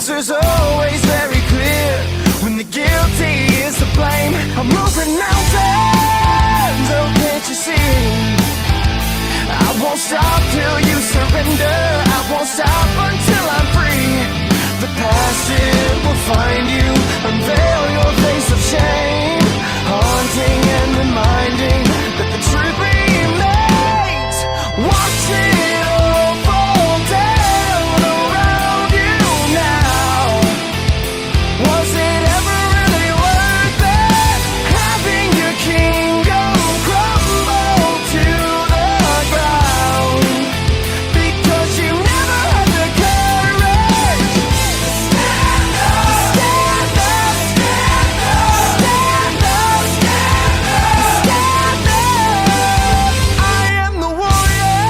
answer's always very clear. When the guilty is to blame, I'm moving mountains, oh can't you see? I won't stop till you surrender, I won't stop until I'm free. The past, it will find you, unveil your face of shame, haunting and reminding that the truth remains. Watch it all fall down around you now. Was it ever really worth it, having your kingdom crumble to the ground? Because you never had the courage to stand up, stand up, stand up, stand up, stand up. I am the warrior,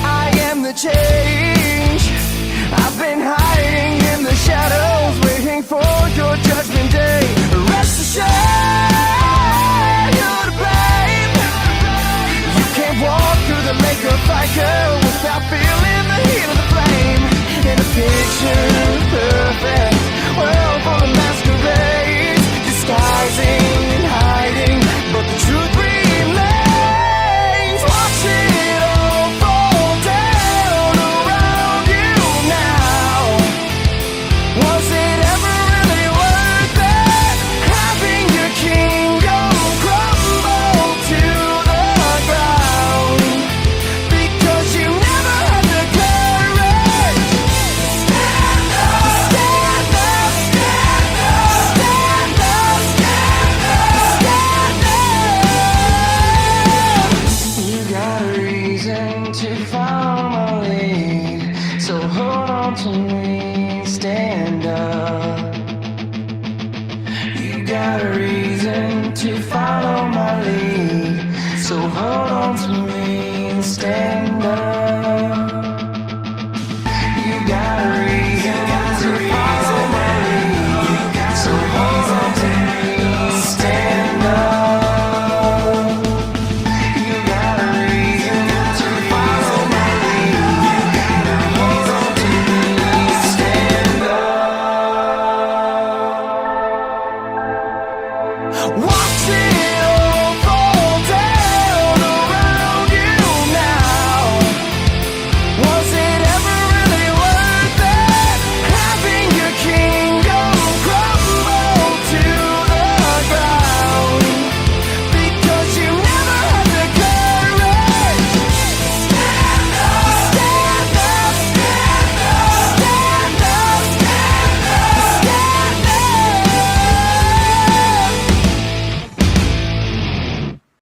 I am the change. I've been hiding in the shadows, waiting for your judgment day. Rest assured, you're to blame. You can't walk through the lake of fire without feeling the heat of the flame. In a picture perfect world full of masquerades, disguising and hiding, but the truth remains. Watch it all fall down around you now. Was it ever really worth it, having your kingdom crumble to the ground? Because you never had the courage to stand up, stand up, stand up, stand up, stand up, stand up. You got a reason to follow my lead, so hold on to me, stand up. You got a reason to follow my lead, so hold on to me.